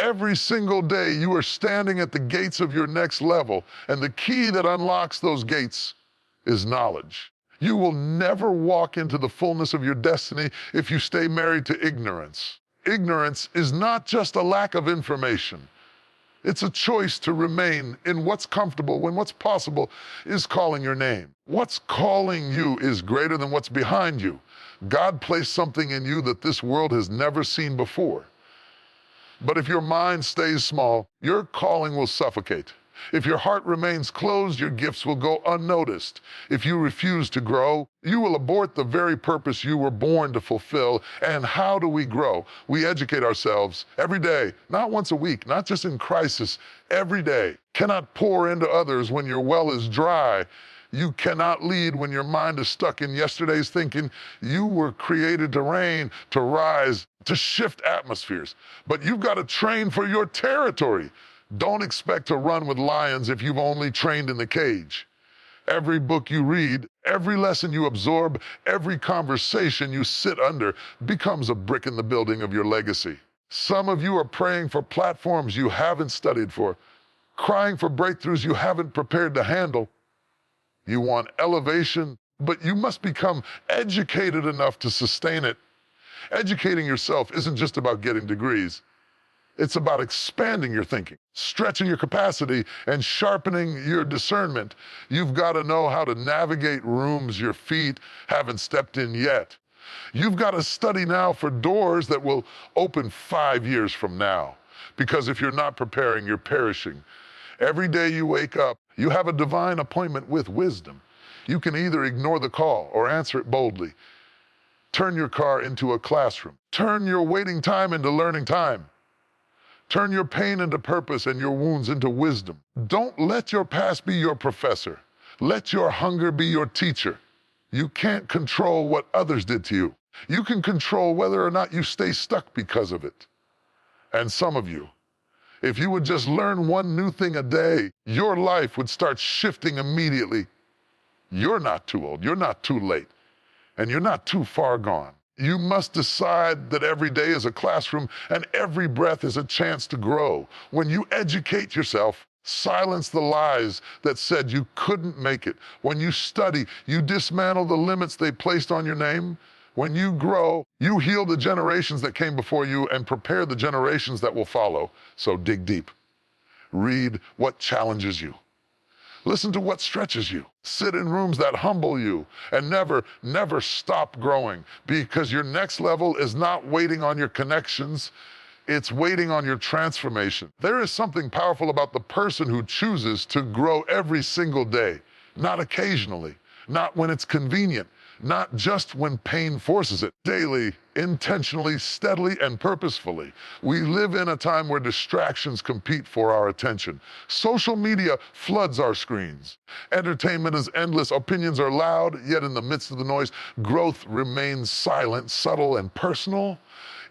Every single day, you are standing at the gates of your next level, and the key that unlocks those gates is knowledge. You will never walk into the fullness of your destiny if you stay married to ignorance. Ignorance is not just a lack of information. It's a choice to remain in what's comfortable when what's possible is calling your name. What's calling you is greater than what's behind you. God placed something in you that this world has never seen before. But if your mind stays small, your calling will suffocate. If your heart remains closed, your gifts will go unnoticed. If you refuse to grow, you will abort the very purpose you were born to fulfill. And how do we grow? We educate ourselves every day, not once a week, not just in crisis, every day. Cannot pour into others when your well is dry. You cannot lead when your mind is stuck in yesterday's thinking. You were created to reign, to rise, to shift atmospheres. But you've got to train for your territory. Don't expect to run with lions if you've only trained in the cage. Every book you read, every lesson you absorb, every conversation you sit under becomes a brick in the building of your legacy. Some of you are praying for platforms you haven't studied for, crying for breakthroughs you haven't prepared to handle. You want elevation, but you must become educated enough to sustain it. Educating yourself isn't just about getting degrees. It's about expanding your thinking, stretching your capacity, and sharpening your discernment. You've got to know how to navigate rooms your feet haven't stepped in yet. You've got to study now for doors that will open 5 years from now. Because if you're not preparing, you're perishing. Every day you wake up, you have a divine appointment with wisdom. You can either ignore the call or answer it boldly. Turn your car into a classroom. Turn your waiting time into learning time. Turn your pain into purpose and your wounds into wisdom. Don't let your past be your professor. Let your hunger be your teacher. You can't control what others did to you. You can control whether or not you stay stuck because of it. And some of you, if you would just learn one new thing a day, your life would start shifting immediately. You're not too old, you're not too late, and you're not too far gone. You must decide that every day is a classroom and every breath is a chance to grow. When you educate yourself, silence the lies that said you couldn't make it. When you study, you dismantle the limits they placed on your name. When you grow, you heal the generations that came before you and prepare the generations that will follow. So dig deep. Read what challenges you. Listen to what stretches you. Sit in rooms that humble you, and never stop growing, because your next level is not waiting on your connections, it's waiting on your transformation. There is something powerful about the person who chooses to grow every single day, not occasionally, not when it's convenient, not just when pain forces it. Daily, intentionally, steadily, and purposefully. We live in a time where distractions compete for our attention. Social media floods our screens. Entertainment is endless, opinions are loud, yet in the midst of the noise, growth remains silent, subtle, and personal.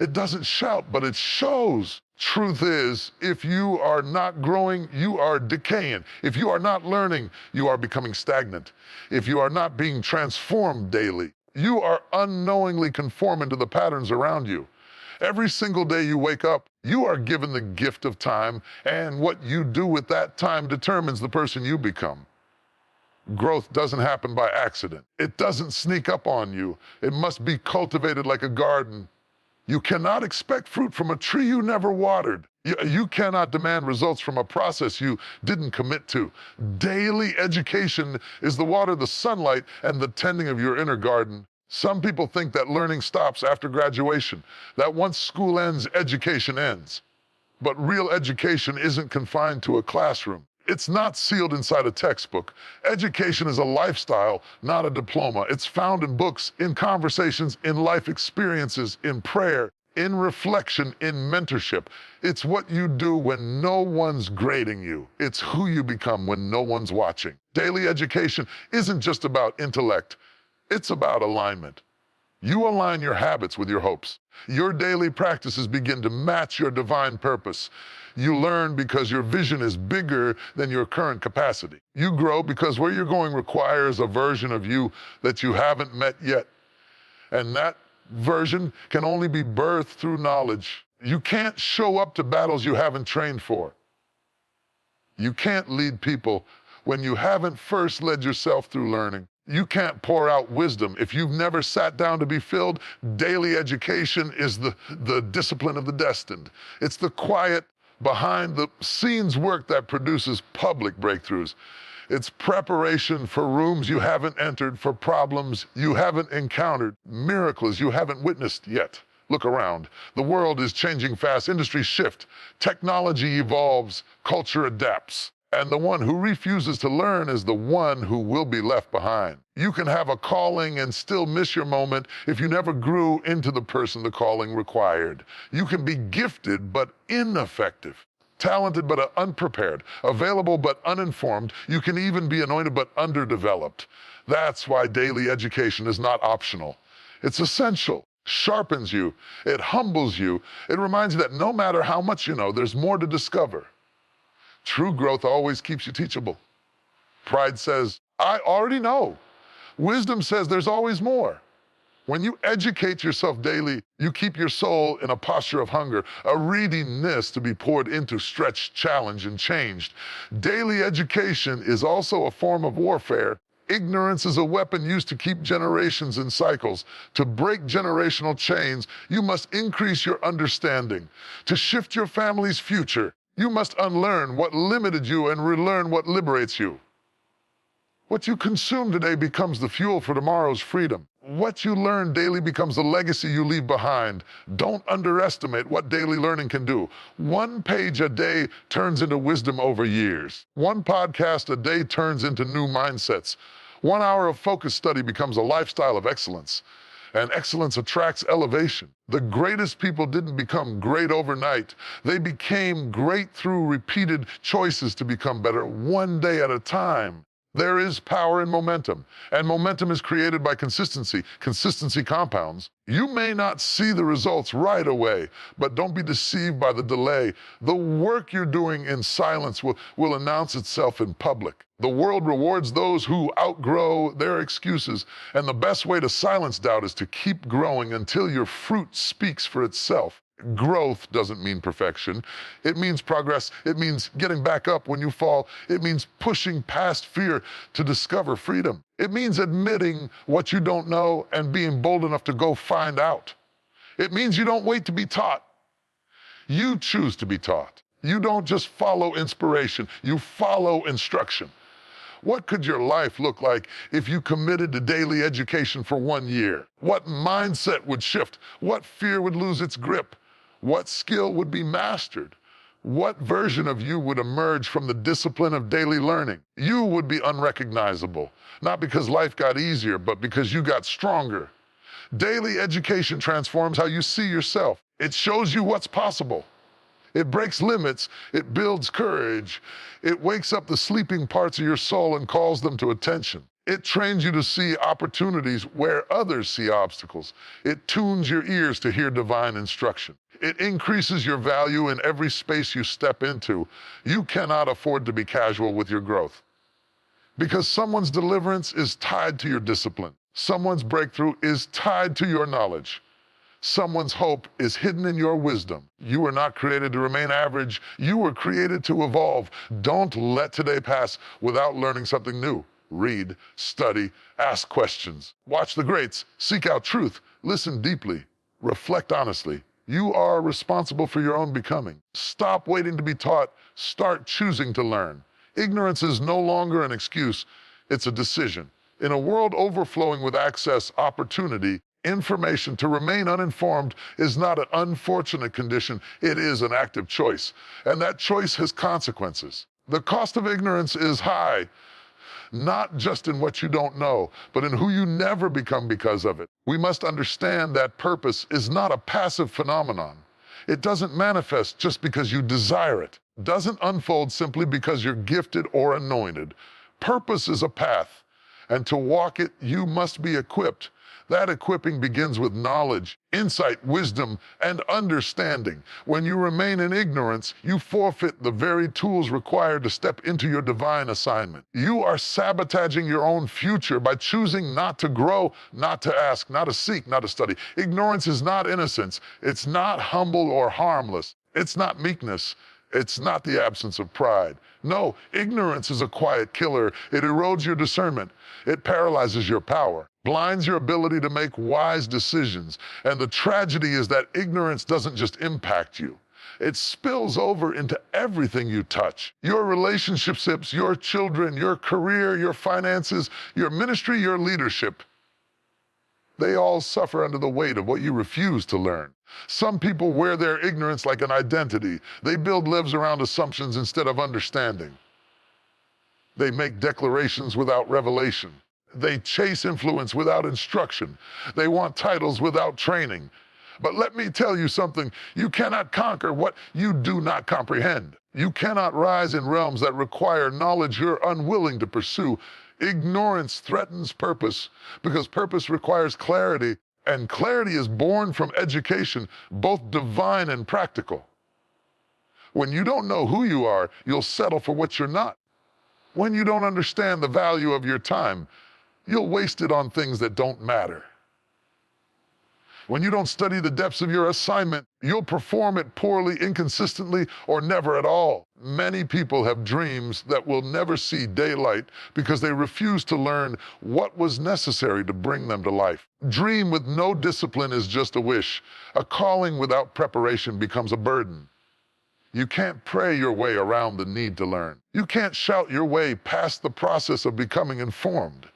It doesn't shout, but it shows. Truth is, if you are not growing, you are decaying. If you are not learning, you are becoming stagnant. If you are not being transformed daily, you are unknowingly conforming to the patterns around you. Every single day you wake up, you are given the gift of time, and what you do with that time determines the person you become. Growth doesn't happen by accident. It doesn't sneak up on you. It must be cultivated like a garden. You cannot expect fruit from a tree you never watered. You cannot demand results from a process you didn't commit to. Daily education is the water, the sunlight, and the tending of your inner garden. Some people think that learning stops after graduation, that once school ends, education ends. But real education isn't confined to a classroom. It's not sealed inside a textbook. Education is a lifestyle, not a diploma. It's found in books, in conversations, in life experiences, in prayer, in reflection, in mentorship. It's what you do when no one's grading you. It's who you become when no one's watching. Daily education isn't just about intellect. It's about alignment. You align your habits with your hopes. Your daily practices begin to match your divine purpose. You learn because your vision is bigger than your current capacity. You grow because where you're going requires a version of you that you haven't met yet. And that version can only be birthed through knowledge. You can't show up to battles you haven't trained for. You can't lead people when you haven't first led yourself through learning. You can't pour out wisdom if you've never sat down to be filled. Daily education is the discipline of the destined. It's the quiet, behind the scenes work that produces public breakthroughs. It's preparation for rooms you haven't entered, for problems you haven't encountered, miracles you haven't witnessed yet. Look around. The world is changing fast. Industries shift. Technology evolves. Culture adapts. And the one who refuses to learn is the one who will be left behind. You can have a calling and still miss your moment if you never grew into the person the calling required. You can be gifted but ineffective, talented but unprepared, available but uninformed. You can even be anointed but underdeveloped. That's why daily education is not optional. It's essential. Sharpens you. It humbles you. It reminds you that no matter how much you know, there's more to discover. True growth always keeps you teachable. Pride says, I already know. Wisdom says there's always more. When you educate yourself daily, you keep your soul in a posture of hunger, a readiness to be poured into, stretched, challenged, and changed. Daily education is also a form of warfare. Ignorance is a weapon used to keep generations in cycles. To break generational chains, you must increase your understanding. To shift your family's future, you must unlearn what limited you and relearn what liberates you. What you consume today becomes the fuel for tomorrow's freedom. What you learn daily becomes the legacy you leave behind. Don't underestimate what daily learning can do. 1 page a day turns into wisdom over years. 1 podcast a day turns into new mindsets. 1 hour of focused study becomes a lifestyle of excellence. And excellence attracts elevation. The greatest people didn't become great overnight. They became great through repeated choices to become better, 1 day at a time. There is power in momentum, and momentum is created by consistency. Consistency compounds. You may not see the results right away, but don't be deceived by the delay. The work you're doing in silence will announce itself in public. The world rewards those who outgrow their excuses, and the best way to silence doubt is to keep growing until your fruit speaks for itself. Growth doesn't mean perfection. It means progress. It means getting back up when you fall. It means pushing past fear to discover freedom. It means admitting what you don't know and being bold enough to go find out. It means you don't wait to be taught. You choose to be taught. You don't just follow inspiration. You follow instruction. What could your life look like if you committed to daily education for 1 year? What mindset would shift? What fear would lose its grip? What skill would be mastered? What version of you would emerge from the discipline of daily learning? You would be unrecognizable, not because life got easier, but because you got stronger. Daily education transforms how you see yourself. It shows you what's possible. It breaks limits. It builds courage. It wakes up the sleeping parts of your soul and calls them to attention. It trains you to see opportunities where others see obstacles. It tunes your ears to hear divine instruction. It increases your value in every space you step into. You cannot afford to be casual with your growth, because someone's deliverance is tied to your discipline. Someone's breakthrough is tied to your knowledge. Someone's hope is hidden in your wisdom. You were not created to remain average. You were created to evolve. Don't let today pass without learning something new. Read, study, ask questions. Watch the greats, seek out truth, listen deeply, reflect honestly. You are responsible for your own becoming. Stop waiting to be taught. Start choosing to learn. Ignorance is no longer an excuse. It's a decision. In a world overflowing with access, opportunity, information, to remain uninformed is not an unfortunate condition. It is an active choice. And that choice has consequences. The cost of ignorance is high, not just in what you don't know, but in who you never become because of it. We must understand that purpose is not a passive phenomenon. It doesn't manifest just because you desire it. It doesn't unfold simply because you're gifted or anointed. Purpose is a path, and to walk it, you must be equipped. That equipping begins with knowledge, insight, wisdom, and understanding. When you remain in ignorance, you forfeit the very tools required to step into your divine assignment. You are sabotaging your own future by choosing not to grow, not to ask, not to seek, not to study. Ignorance is not innocence. It's not humble or harmless. It's not meekness. It's not the absence of pride. No, ignorance is a quiet killer. It erodes your discernment. It paralyzes your power, blinds your ability to make wise decisions. And the tragedy is that ignorance doesn't just impact you. It spills over into everything you touch. Your relationships, your children, your career, your finances, your ministry, your leadership. They all suffer under the weight of what you refuse to learn. Some people wear their ignorance like an identity. They build lives around assumptions instead of understanding. They make declarations without revelation. They chase influence without instruction. They want titles without training. But let me tell you something, you cannot conquer what you do not comprehend. You cannot rise in realms that require knowledge you're unwilling to pursue. Ignorance threatens purpose because purpose requires clarity, and clarity is born from education, both divine and practical. When you don't know who you are, you'll settle for what you're not. When you don't understand the value of your time, you'll waste it on things that don't matter. When you don't study the depths of your assignment, you'll perform it poorly, inconsistently, or never at all. Many people have dreams that will never see daylight because they refuse to learn what was necessary to bring them to life. Dream with no discipline is just a wish. A calling without preparation becomes a burden. You can't pray your way around the need to learn. You can't shout your way past the process of becoming informed.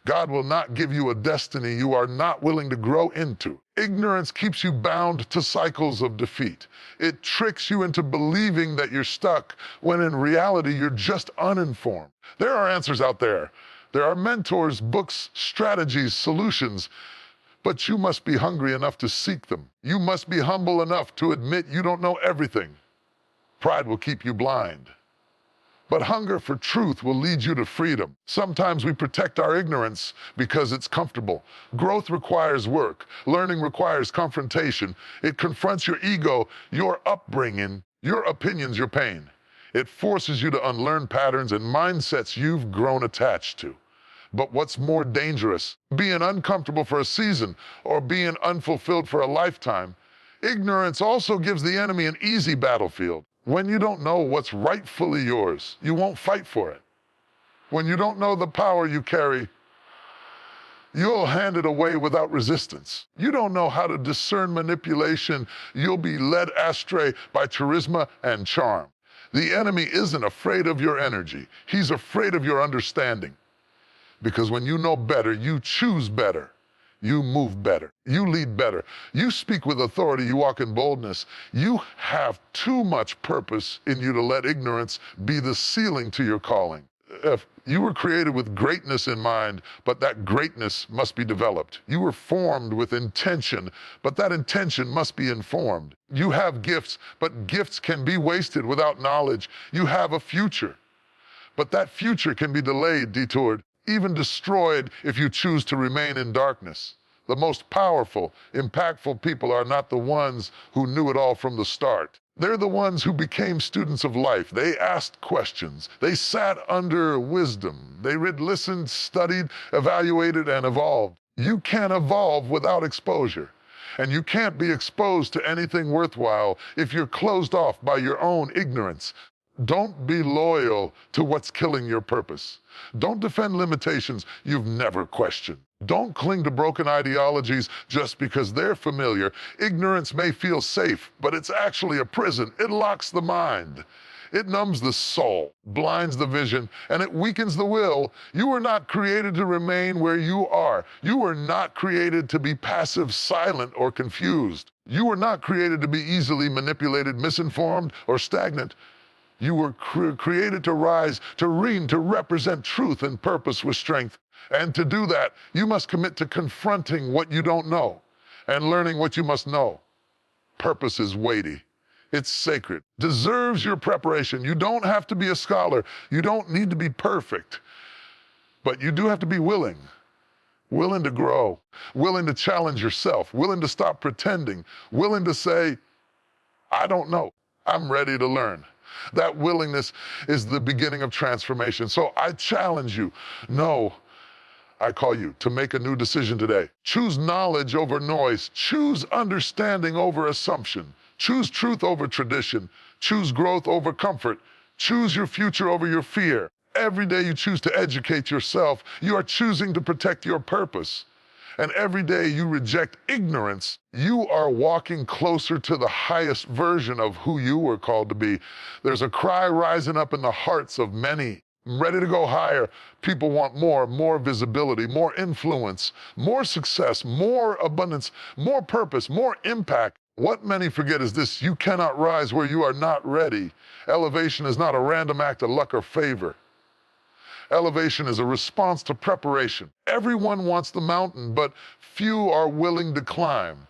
God will not give you a destiny you are not willing to grow into. Ignorance keeps you bound to cycles of defeat. It tricks you into believing that you're stuck when in reality you're just uninformed. There are answers out there. There are mentors, books, strategies, solutions, but you must be hungry enough to seek them. You must be humble enough to admit you don't know everything. Pride will keep you blind. But hunger for truth will lead you to freedom. Sometimes we protect our ignorance because it's comfortable. Growth requires work. Learning requires confrontation. It confronts your ego, your upbringing, your opinions, your pain. It forces you to unlearn patterns and mindsets you've grown attached to. But what's more dangerous, being uncomfortable for a season or being unfulfilled for a lifetime? Ignorance also gives the enemy an easy battlefield. When you don't know what's rightfully yours, you won't fight for it. When you don't know the power you carry, you'll hand it away without resistance. You don't know how to discern manipulation, you'll be led astray by charisma and charm. The enemy isn't afraid of your energy. He's afraid of your understanding. Because when you know better, you choose better. You move better. You lead better. You speak with authority. You walk in boldness. You have too much purpose in you to let ignorance be the ceiling to your calling. If you were created with greatness in mind, but that greatness must be developed. You were formed with intention, but that intention must be informed. You have gifts, but gifts can be wasted without knowledge. You have a future, but that future can be delayed, detoured, even destroyed if you choose to remain in darkness. The most powerful, impactful people are not the ones who knew it all from the start. They're the ones who became students of life. They asked questions. They sat under wisdom. They read, listened, studied, evaluated, and evolved. You can't evolve without exposure. And you can't be exposed to anything worthwhile if you're closed off by your own ignorance. Don't be loyal to what's killing your purpose. Don't defend limitations you've never questioned. Don't cling to broken ideologies just because they're familiar. Ignorance may feel safe, but it's actually a prison. It locks the mind. It numbs the soul, blinds the vision, and it weakens the will. You were not created to remain where you are. You were not created to be passive, silent, or confused. You were not created to be easily manipulated, misinformed, or stagnant. You were created to rise, to reign, to represent truth and purpose with strength. And to do that, you must commit to confronting what you don't know and learning what you must know. Purpose is weighty. It's sacred. Deserves your preparation. You don't have to be a scholar. You don't need to be perfect. But you do have to be willing. willing to grow, willing to challenge yourself, willing to stop pretending, willing to say, I don't know, I'm ready to learn. That willingness is the beginning of transformation. So I challenge you, no, I call you to make a new decision today. Choose knowledge over noise. Choose understanding over assumption. Choose truth over tradition. Choose growth over comfort. Choose your future over your fear. Every day you choose to educate yourself, you are choosing to protect your purpose. And every day you reject ignorance, you are walking closer to the highest version of who you were called to be. There's a cry rising up in the hearts of many. I'm ready to go higher. People want more visibility, more influence, more success, more abundance, more purpose, more impact. What many forget is this: you cannot rise where you are not ready. Elevation is not a random act of luck or favor. Elevation is a response to preparation. Everyone wants the mountain, but few are willing to climb.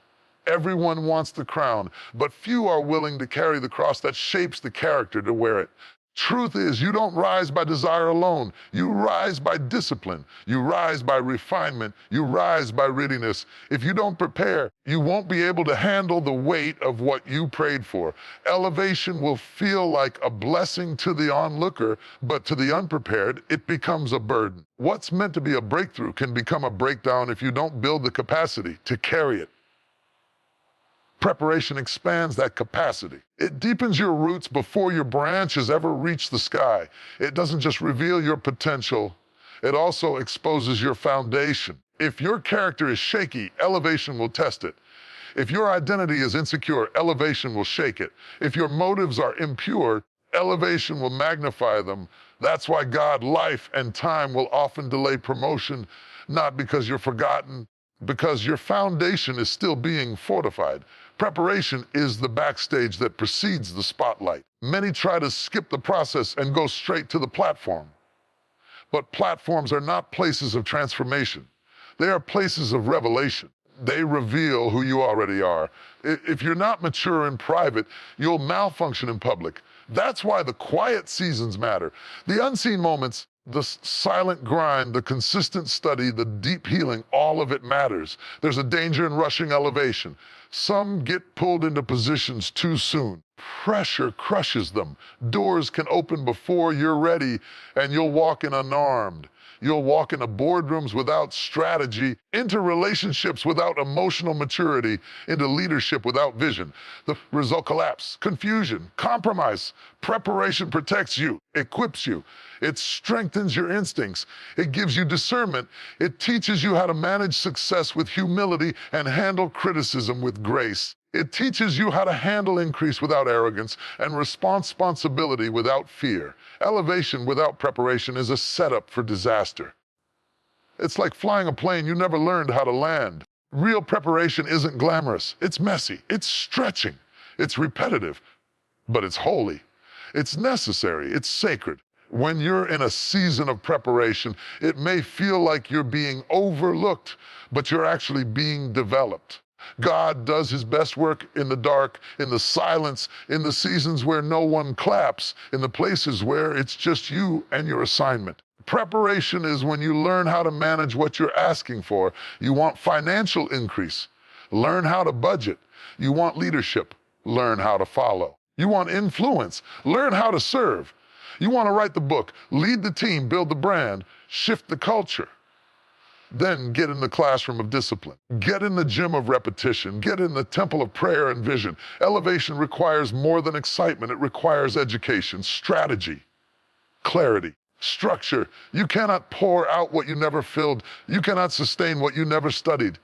Everyone wants the crown, but few are willing to carry the cross that shapes the character to wear it. Truth is, you don't rise by desire alone. You rise by discipline. You rise by refinement. You rise by readiness. If you don't prepare, you won't be able to handle the weight of what you prayed for. Elevation will feel like a blessing to the onlooker, but to the unprepared, it becomes a burden. What's meant to be a breakthrough can become a breakdown if you don't build the capacity to carry it. Preparation expands that capacity. It deepens your roots before your branches ever reach the sky. It doesn't just reveal your potential, it also exposes your foundation. If your character is shaky, elevation will test it. If your identity is insecure, elevation will shake it. If your motives are impure, elevation will magnify them. That's why God, life, and time will often delay promotion, not because you're forgotten, because your foundation is still being fortified. Preparation is the backstage that precedes the spotlight. Many try to skip the process and go straight to the platform. But platforms are not places of transformation. They are places of revelation. They reveal who you already are. If you're not mature in private, you'll malfunction in public. That's why the quiet seasons matter. The unseen moments, the silent grind, the consistent study, the deep healing, all of it matters. There's a danger in rushing elevation. Some get pulled into positions too soon. Pressure crushes them. Doors can open before you're ready, and you'll walk in unarmed. You'll walk into boardrooms without strategy, into relationships without emotional maturity, into leadership without vision. The result: collapse, confusion, compromise. Preparation protects you, equips you. It strengthens your instincts. It gives you discernment. It teaches you how to manage success with humility and handle criticism with grace. It teaches you how to handle increase without arrogance and responsibility without fear. Elevation without preparation is a setup for disaster. It's like flying a plane you never learned how to land. Real preparation isn't glamorous. It's messy. It's stretching. It's repetitive. But it's holy. It's necessary. It's sacred. When you're in a season of preparation, it may feel like you're being overlooked, but you're actually being developed. God does his best work in the dark, in the silence, in the seasons where no one claps, in the places where it's just you and your assignment. Preparation is when you learn how to manage what you're asking for. You want financial increase, learn how to budget. You want leadership, learn how to follow. You want influence, learn how to serve. You want to write the book, lead the team, build the brand, shift the culture. Then get in the classroom of discipline. Get in the gym of repetition. Get in the temple of prayer and vision. Elevation requires more than excitement. It requires education, strategy, clarity, structure. You cannot pour out what you never filled. You cannot sustain what you never studied.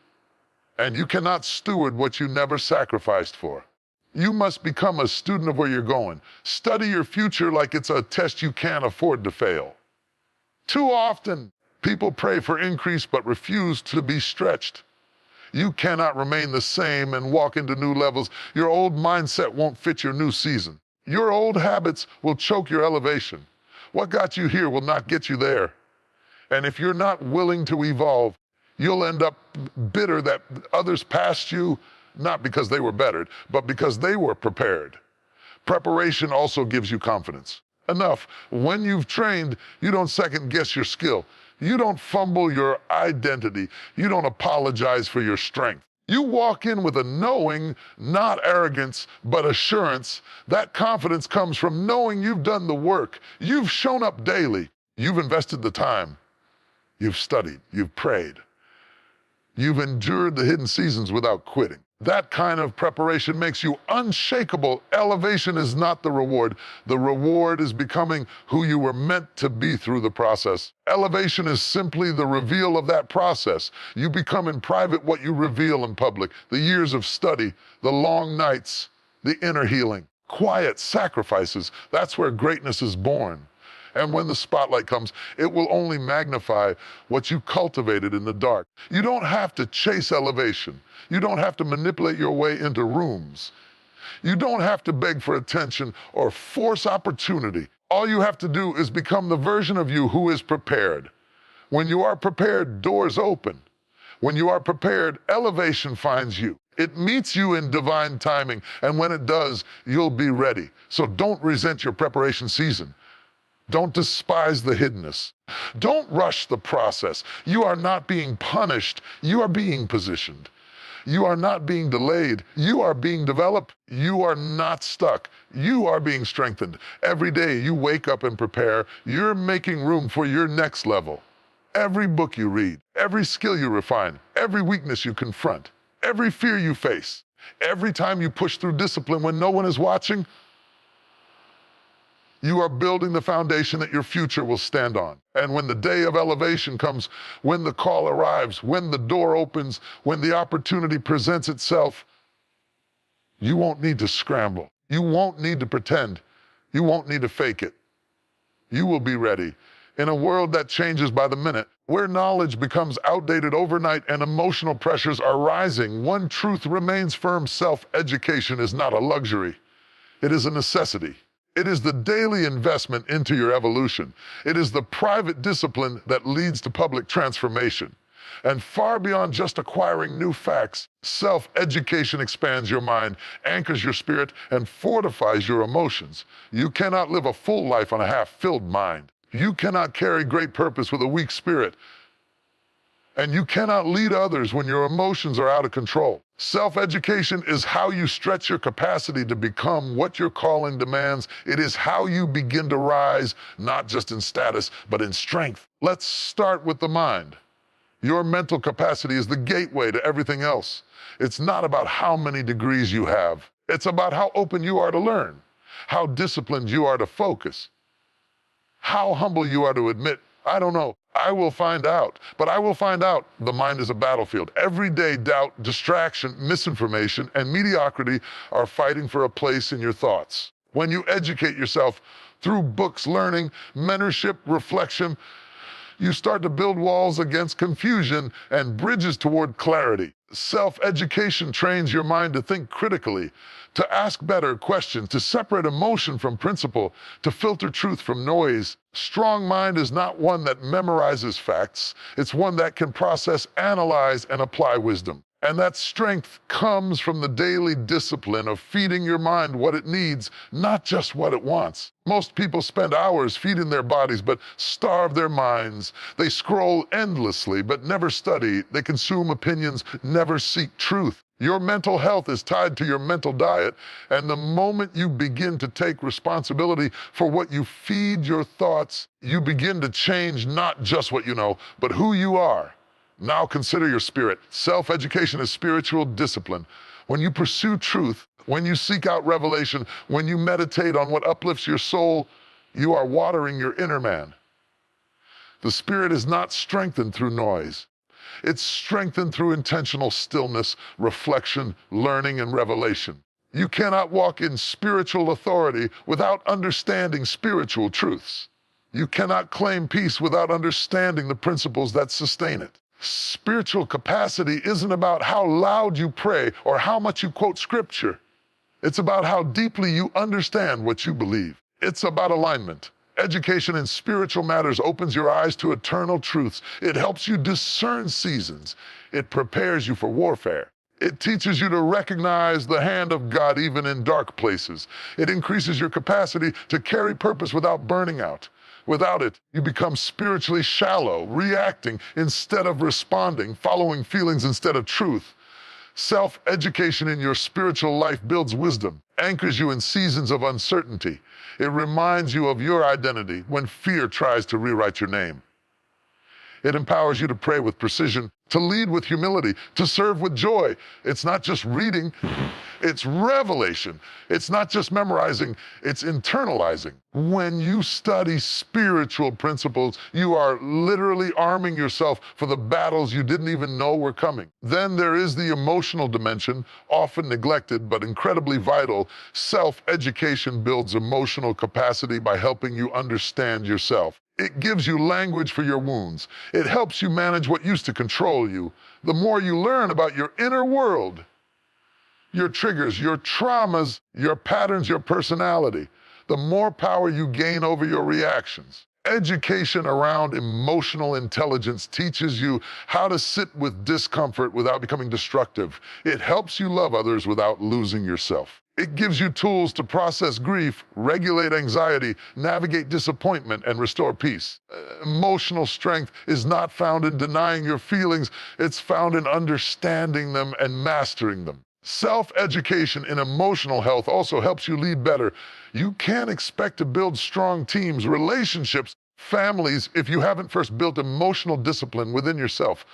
And you cannot steward what you never sacrificed for. You must become a student of where you're going. Study your future like it's a test you can't afford to fail. Too often, people pray for increase but refuse to be stretched. You cannot remain the same and walk into new levels. Your old mindset won't fit your new season. Your old habits will choke your elevation. What got you here will not get you there. And if you're not willing to evolve, you'll end up bitter that others passed you, not because they were better, but because they were prepared. Preparation also gives you confidence. Enough. When you've trained, you don't second guess your skill. You don't fumble your identity. You don't apologize for your strength. You walk in with a knowing, not arrogance, but assurance. That confidence comes from knowing you've done the work. You've shown up daily. You've invested the time. You've studied. You've prayed. You've endured the hidden seasons without quitting. That kind of preparation makes you unshakable. Elevation is not the reward. The reward is becoming who you were meant to be through the process. Elevation is simply the reveal of that process. You become in private what you reveal in public. The years of study, the long nights, the inner healing, quiet sacrifices. That's where greatness is born. And when the spotlight comes, it will only magnify what you cultivated in the dark. You don't have to chase elevation. You don't have to manipulate your way into rooms. You don't have to beg for attention or force opportunity. All you have to do is become the version of you who is prepared. When you are prepared, doors open. When you are prepared, elevation finds you. It meets you in divine timing, and when it does, you'll be ready. So don't resent your preparation season. Don't despise the hiddenness. Don't rush the process. You are not being punished. You are being positioned. You are not being delayed. You are being developed. You are not stuck. You are being strengthened. Every day you wake up and prepare, you're making room for your next level. Every book you read, every skill you refine, every weakness you confront, every fear you face, every time you push through discipline when no one is watching, you are building the foundation that your future will stand on. And when the day of elevation comes, when the call arrives, when the door opens, when the opportunity presents itself, you won't need to scramble. You won't need to pretend. You won't need to fake it. You will be ready. In a world that changes by the minute, where knowledge becomes outdated overnight and emotional pressures are rising, one truth remains firm: self-education is not a luxury. It is a necessity. It is the daily investment into your evolution. It is the private discipline that leads to public transformation. And far beyond just acquiring new facts, self-education expands your mind, anchors your spirit, and fortifies your emotions. You cannot live a full life on a half-filled mind. You cannot carry great purpose with a weak spirit. And you cannot lead others when your emotions are out of control. Self-education is how you stretch your capacity to become what your calling demands. It is how you begin to rise, not just in status, but in strength. Let's start with the mind. Your mental capacity is the gateway to everything else. It's not about how many degrees you have. It's about how open you are to learn, how disciplined you are to focus, how humble you are to admit, I don't know. I will find out. But I will find out the mind is a battlefield. Every day, doubt, distraction, misinformation, and mediocrity are fighting for a place in your thoughts. When you educate yourself through books, learning, mentorship, reflection, you start to build walls against confusion and bridges toward clarity. Self-education trains your mind to think critically, to ask better questions, to separate emotion from principle, to filter truth from noise. Strong mind is not one that memorizes facts. It's one that can process, analyze, and apply wisdom. And that strength comes from the daily discipline of feeding your mind what it needs, not just what it wants. Most people spend hours feeding their bodies, but starve their minds. They scroll endlessly, but never study. They consume opinions, never seek truth. Your mental health is tied to your mental diet, and the moment you begin to take responsibility for what you feed your thoughts, you begin to change not just what you know, but who you are. Now consider your spirit. Self-education is spiritual discipline. When you pursue truth, when you seek out revelation, when you meditate on what uplifts your soul, you are watering your inner man. The spirit is not strengthened through noise. It's strengthened through intentional stillness, reflection, learning, and revelation. You cannot walk in spiritual authority without understanding spiritual truths. You cannot claim peace without understanding the principles that sustain it. Spiritual capacity isn't about how loud you pray or how much you quote scripture. It's about how deeply you understand what you believe. It's about alignment. Education in spiritual matters opens your eyes to eternal truths. It helps you discern seasons. It prepares you for warfare. It teaches you to recognize the hand of God even in dark places. It increases your capacity to carry purpose without burning out. Without it, you become spiritually shallow, reacting instead of responding, following feelings instead of truth. Self-education in your spiritual life builds wisdom, anchors you in seasons of uncertainty. It reminds you of your identity when fear tries to rewrite your name. It empowers you to pray with precision, to lead with humility, to serve with joy. It's not just reading, it's revelation. It's not just memorizing, it's internalizing. When you study spiritual principles, you are literally arming yourself for the battles you didn't even know were coming. Then there is the emotional dimension, often neglected but incredibly vital. Self-education builds emotional capacity by helping you understand yourself. It gives you language for your wounds. It helps you manage what used to control you. The more you learn about your inner world, your triggers, your traumas, your patterns, your personality, the more power you gain over your reactions. Education around emotional intelligence teaches you how to sit with discomfort without becoming destructive. It helps you love others without losing yourself. It gives you tools to process grief, regulate anxiety, navigate disappointment, and restore peace. Emotional strength is not found in denying your feelings, it's found in understanding them and mastering them. Self-education in emotional health also helps you lead better. You can't expect to build strong teams, relationships, families if you haven't first built emotional discipline within yourself.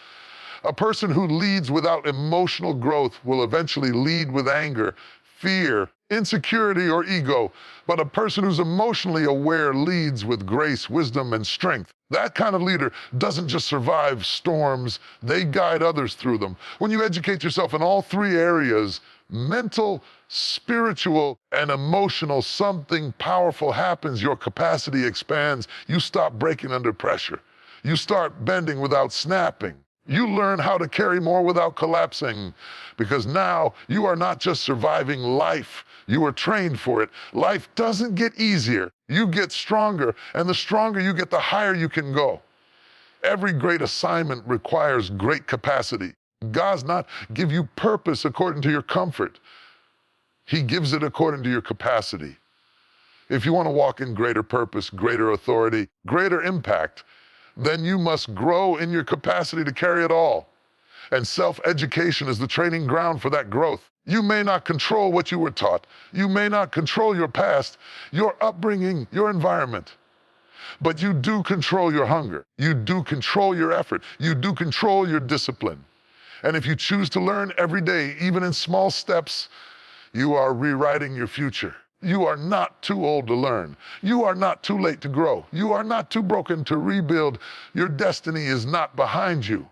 A person who leads without emotional growth will eventually lead with anger, fear, insecurity, or ego. But a person who's emotionally aware leads with grace, wisdom, and strength. That kind of leader doesn't just survive storms, they guide others through them. When you educate yourself in all three areas, mental, spiritual, and emotional, something powerful happens. Your capacity expands. You stop breaking under pressure. You start bending without snapping. You learn how to carry more without collapsing, because now you are not just surviving life, you are trained for it. Life doesn't get easier, you get stronger, and the stronger you get, the higher you can go. Every great assignment requires great capacity. God's not give you purpose according to your comfort. He gives it according to your capacity. If you want to walk in greater purpose, greater authority, greater impact, then you must grow in your capacity to carry it all. And self-education is the training ground for that growth. You may not control what you were taught. You may not control your past, your upbringing, your environment. But you do control your hunger. You do control your effort. You do control your discipline. And if you choose to learn every day, even in small steps, you are rewriting your future. You are not too old to learn. You are not too late to grow. You are not too broken to rebuild. Your destiny is not behind you.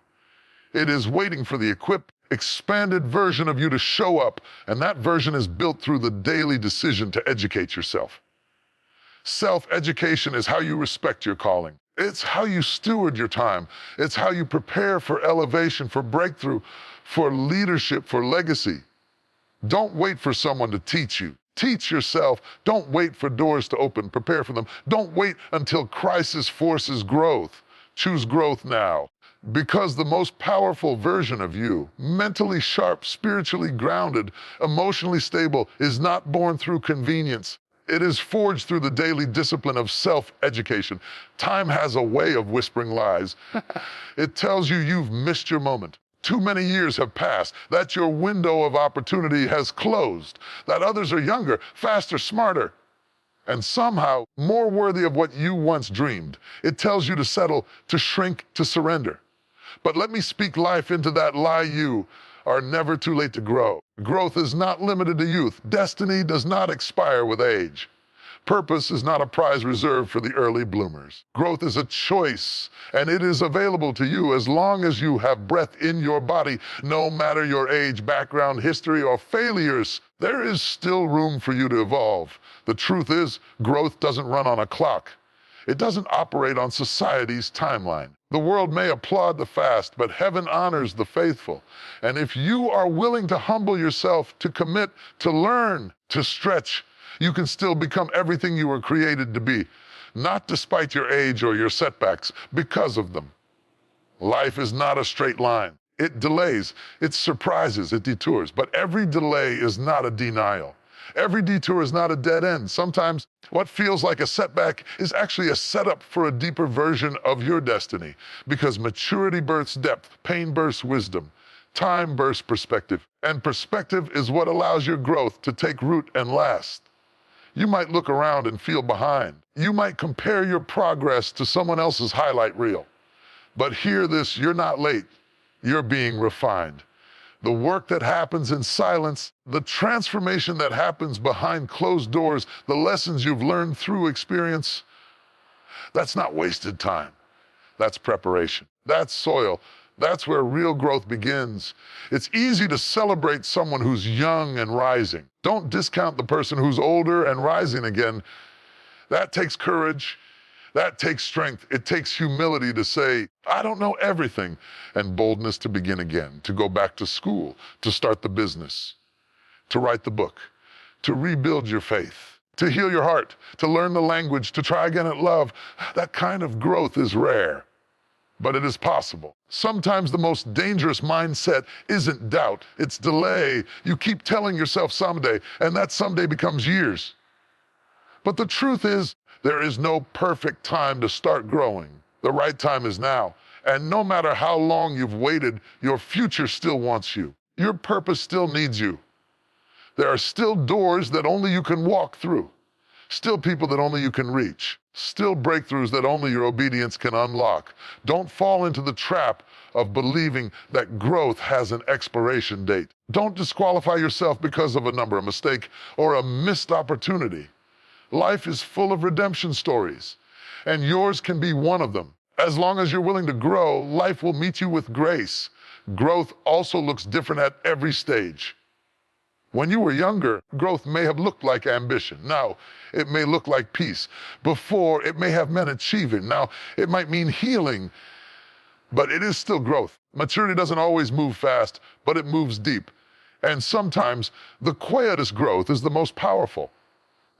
It is waiting for the equipped, expanded version of you to show up, and that version is built through the daily decision to educate yourself. Self-education is how you respect your calling. It's how you steward your time. It's how you prepare for elevation, for breakthrough, for leadership, for legacy. Don't wait for someone to teach you. Teach yourself. Don't wait for doors to open. Prepare for them. Don't wait until crisis forces growth. Choose growth now. Because the most powerful version of you, mentally sharp, spiritually grounded, emotionally stable, is not born through convenience. It is forged through the daily discipline of self-education. Time has a way of whispering lies. It tells you you've missed your moment. Too many years have passed, that your window of opportunity has closed, that others are younger, faster, smarter, and somehow more worthy of what you once dreamed. It tells you to settle, to shrink, to surrender. But let me speak life into that lie. You are never too late to grow. Growth is not limited to youth. Destiny does not expire with age. Purpose is not a prize reserved for the early bloomers. Growth is a choice, and it is available to you as long as you have breath in your body. No matter your age, background, history, or failures, there is still room for you to evolve. The truth is, growth doesn't run on a clock. It doesn't operate on society's timeline. The world may applaud the fast, but heaven honors the faithful. And if you are willing to humble yourself, to commit, to learn, to stretch, you can still become everything you were created to be, not despite your age or your setbacks, because of them. Life is not a straight line. It delays, it surprises, it detours, but every delay is not a denial. Every detour is not a dead end. Sometimes what feels like a setback is actually a setup for a deeper version of your destiny. Because maturity births depth, pain births wisdom, time births perspective, and perspective is what allows your growth to take root and last. You might look around and feel behind. You might compare your progress to someone else's highlight reel. But hear this, you're not late. You're being refined. The work that happens in silence, the transformation that happens behind closed doors, the lessons you've learned through experience, that's not wasted time. That's preparation. That's soil. That's where real growth begins. It's easy to celebrate someone who's young and rising. Don't discount the person who's older and rising again. That takes courage. That takes strength. It takes humility to say, I don't know everything, and boldness to begin again, to go back to school, to start the business, to write the book, to rebuild your faith, to heal your heart, to learn the language, to try again at love. That kind of growth is rare, but it is possible. Sometimes the most dangerous mindset isn't doubt, it's delay. You keep telling yourself someday, and that someday becomes years. But the truth is, there is no perfect time to start growing. The right time is now. And no matter how long you've waited, your future still wants you. Your purpose still needs you. There are still doors that only you can walk through. Still people that only you can reach. Still breakthroughs that only your obedience can unlock. Don't fall into the trap of believing that growth has an expiration date. Don't disqualify yourself because of a number, a mistake, or a missed opportunity. Life is full of redemption stories, and yours can be one of them. As long as you're willing to grow, life will meet you with grace. Growth also looks different at every stage. When you were younger, growth may have looked like ambition. Now, it may look like peace. Before, it may have meant achieving. Now, it might mean healing, but it is still growth. Maturity doesn't always move fast, but it moves deep. And sometimes, the quietest growth is the most powerful.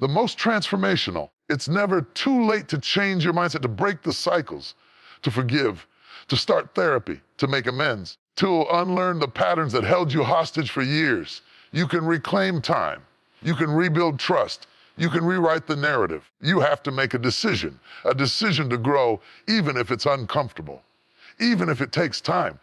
The most transformational. It's never too late to change your mindset, to break the cycles, to forgive, to start therapy, to make amends, to unlearn the patterns that held you hostage for years. You can reclaim time. You can rebuild trust. You can rewrite the narrative. You have to make a decision to grow, even if it's uncomfortable, even if it takes time,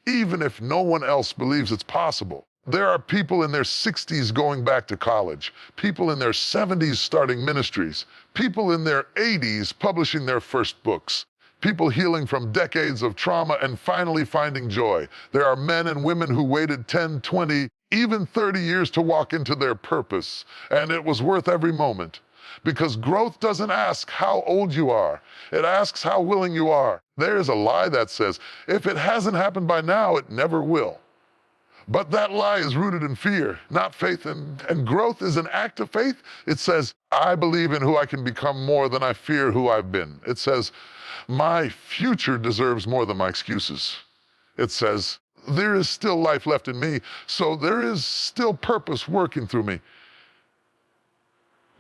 even if no one else believes it's possible. There are people in their 60s going back to college, people in their 70s starting ministries, people in their 80s publishing their first books, people healing from decades of trauma and finally finding joy. There are men and women who waited 10, 20, even 30 years to walk into their purpose, and it was worth every moment. Because growth doesn't ask how old you are, it asks how willing you are. There's a lie that says, if it hasn't happened by now, it never will. But that lie is rooted in fear, not faith. And growth is an act of faith. It says, I believe in who I can become more than I fear who I've been. It says, my future deserves more than my excuses. It says, there is still life left in me, so there is still purpose working through me.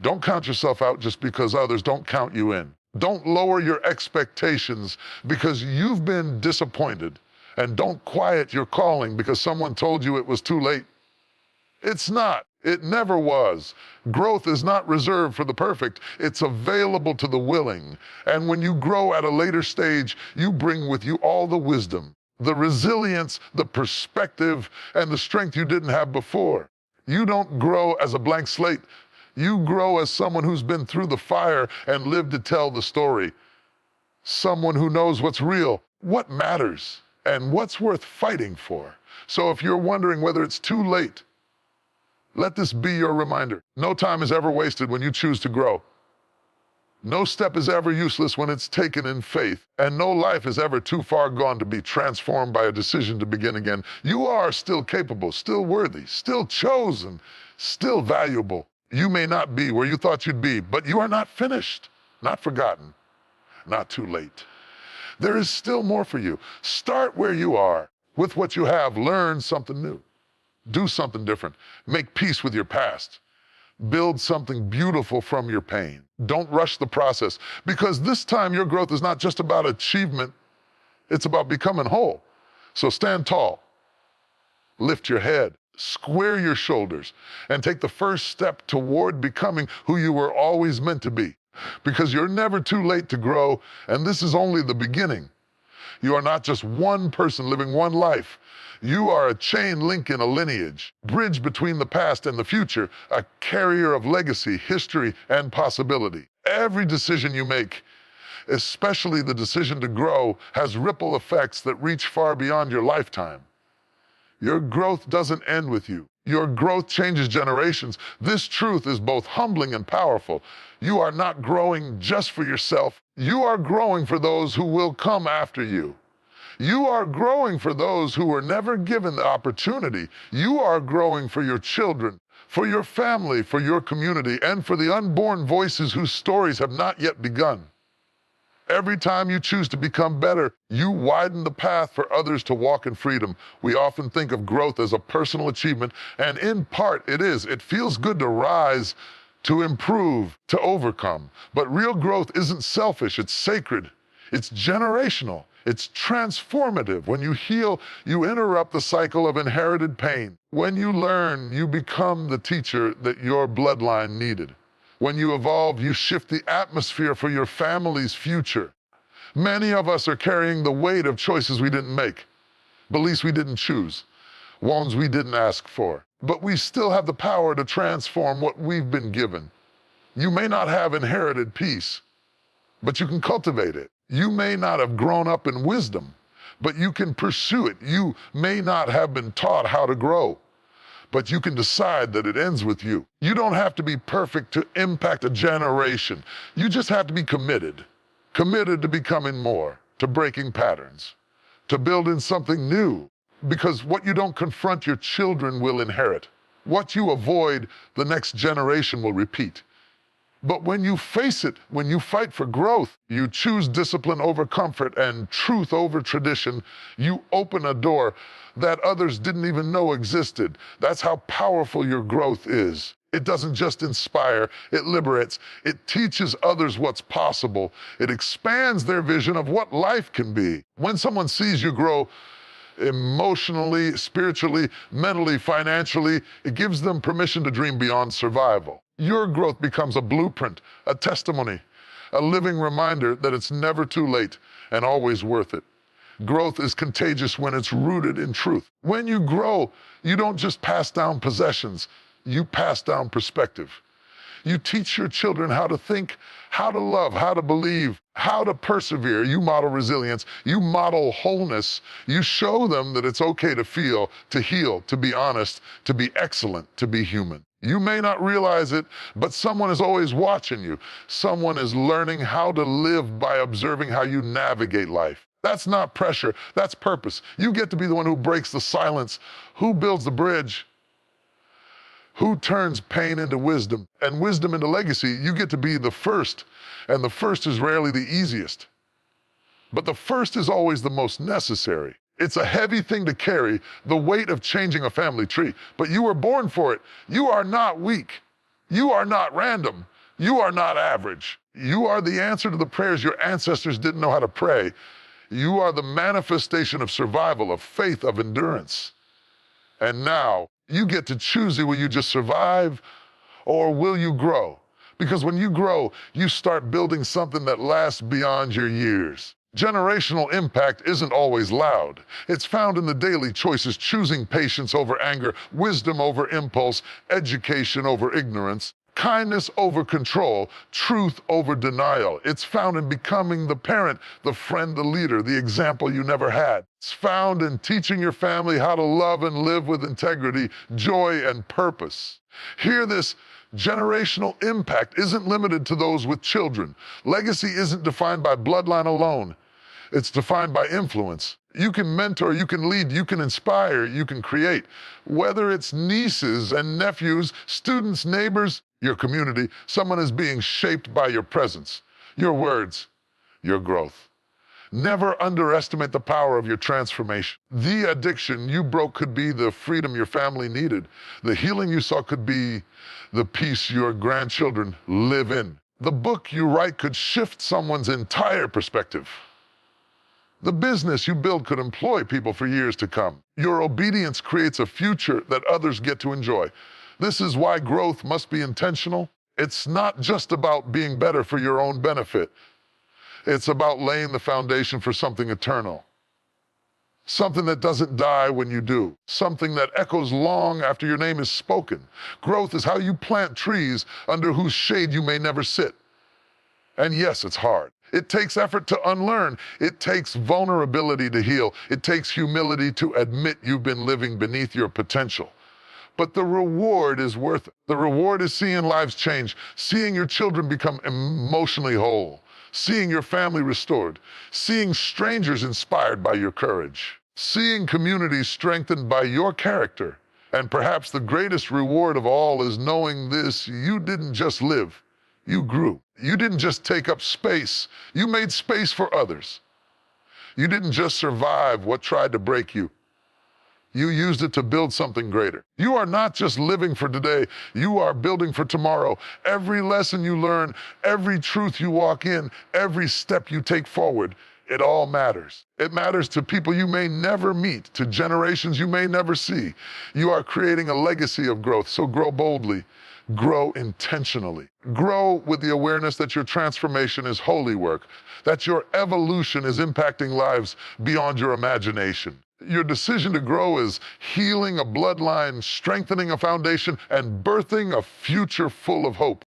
Don't count yourself out just because others don't count you in. Don't lower your expectations because you've been disappointed. And don't quiet your calling because someone told you it was too late. It's not. It never was. Growth is not reserved for the perfect. It's available to the willing. And when you grow at a later stage, you bring with you all the wisdom, the resilience, the perspective, and the strength you didn't have before. You don't grow as a blank slate. You grow as someone who's been through the fire and lived to tell the story. Someone who knows what's real, what matters, and what's worth fighting for. So if you're wondering whether it's too late, let this be your reminder. No time is ever wasted when you choose to grow. No step is ever useless when it's taken in faith, and no life is ever too far gone to be transformed by a decision to begin again. You are still capable, still worthy, still chosen, still valuable. You may not be where you thought you'd be, but you are not finished, not forgotten, not too late. There is still more for you. Start where you are. With what you have, learn something new. Do something different. Make peace with your past. Build something beautiful from your pain. Don't rush the process, because this time your growth is not just about achievement, it's about becoming whole. So stand tall. Lift your head. Square your shoulders and take the first step toward becoming who you were always meant to be. Because you're never too late to grow, and this is only the beginning. You are not just one person living one life. You are a chain link in a lineage, bridge between the past and the future, a carrier of legacy, history, and possibility. Every decision you make, especially the decision to grow, has ripple effects that reach far beyond your lifetime. Your growth doesn't end with you. Your growth changes generations. This truth is both humbling and powerful. You are not growing just for yourself. You are growing for those who will come after you. You are growing for those who were never given the opportunity. You are growing for your children, for your family, for your community, and for the unborn voices whose stories have not yet begun. Every time you choose to become better, you widen the path for others to walk in freedom. We often think of growth as a personal achievement, and in part it is. It feels good to rise, to improve, to overcome. But real growth isn't selfish, it's sacred. It's generational. It's transformative. When you heal, you interrupt the cycle of inherited pain. When you learn, you become the teacher that your bloodline needed. When you evolve, you shift the atmosphere for your family's future. Many of us are carrying the weight of choices we didn't make, beliefs we didn't choose, wounds we didn't ask for. But we still have the power to transform what we've been given. You may not have inherited peace, but you can cultivate it. You may not have grown up in wisdom, but you can pursue it. You may not have been taught how to grow, but you can decide that it ends with you. You don't have to be perfect to impact a generation. You just have to be committed. Committed to becoming more, to breaking patterns, to building something new. Because what you don't confront, your children will inherit. What you avoid, the next generation will repeat. But when you face it, when you fight for growth, you choose discipline over comfort and truth over tradition, you open a door that others didn't even know existed. That's how powerful your growth is. It doesn't just inspire, it liberates. It teaches others what's possible. It expands their vision of what life can be. When someone sees you grow emotionally, spiritually, mentally, financially, it gives them permission to dream beyond survival. Your growth becomes a blueprint, a testimony, a living reminder that it's never too late and always worth it. Growth is contagious when it's rooted in truth. When you grow, you don't just pass down possessions, you pass down perspective. You teach your children how to think, how to love, how to believe, how to persevere. You model resilience. You model wholeness. You show them that it's okay to feel, to heal, to be honest, to be excellent, to be human. You may not realize it, but someone is always watching you. Someone is learning how to live by observing how you navigate life. That's not pressure, that's purpose. You get to be the one who breaks the silence, who builds the bridge, who turns pain into wisdom, and wisdom into legacy. You get to be the first, and the first is rarely the easiest. But the first is always the most necessary. It's a heavy thing to carry, the weight of changing a family tree, but you were born for it. You are not weak. You are not random. You are not average. You are the answer to the prayers your ancestors didn't know how to pray. You are the manifestation of survival, of faith, of endurance. And now, you get to choose, will you just survive or will you grow? Because when you grow, you start building something that lasts beyond your years. Generational impact isn't always loud. It's found in the daily choices, choosing patience over anger, wisdom over impulse, education over ignorance, kindness over control, truth over denial. It's found in becoming the parent, the friend, the leader, the example you never had. It's found in teaching your family how to love and live with integrity, joy, and purpose. Hear this. Generational impact isn't limited to those with children. Legacy isn't defined by bloodline alone. It's defined by influence. You can mentor, you can lead, you can inspire, you can create. Whether it's nieces and nephews, students, neighbors, your community, someone is being shaped by your presence, your words, your growth. Never underestimate the power of your transformation. The addiction you broke could be the freedom your family needed. The healing you saw could be the peace your grandchildren live in. The book you write could shift someone's entire perspective. The business you build could employ people for years to come. Your obedience creates a future that others get to enjoy. This is why growth must be intentional. It's not just about being better for your own benefit. It's about laying the foundation for something eternal. Something that doesn't die when you do. Something that echoes long after your name is spoken. Growth is how you plant trees under whose shade you may never sit. And yes, it's hard. It takes effort to unlearn. It takes vulnerability to heal. It takes humility to admit you've been living beneath your potential. But the reward is worth it. The reward is seeing lives change, seeing your children become emotionally whole, seeing your family restored, seeing strangers inspired by your courage, seeing communities strengthened by your character. And perhaps the greatest reward of all is knowing this: you didn't just live, you grew. You didn't just take up space, you made space for others. You didn't just survive what tried to break you. You used it to build something greater. You are not just living for today, you are building for tomorrow. Every lesson you learn, every truth you walk in, every step you take forward, it all matters. It matters to people you may never meet, to generations you may never see. You are creating a legacy of growth, so grow boldly. Grow intentionally. Grow with the awareness that your transformation is holy work, that your evolution is impacting lives beyond your imagination. Your decision to grow is healing a bloodline, strengthening a foundation, and birthing a future full of hope.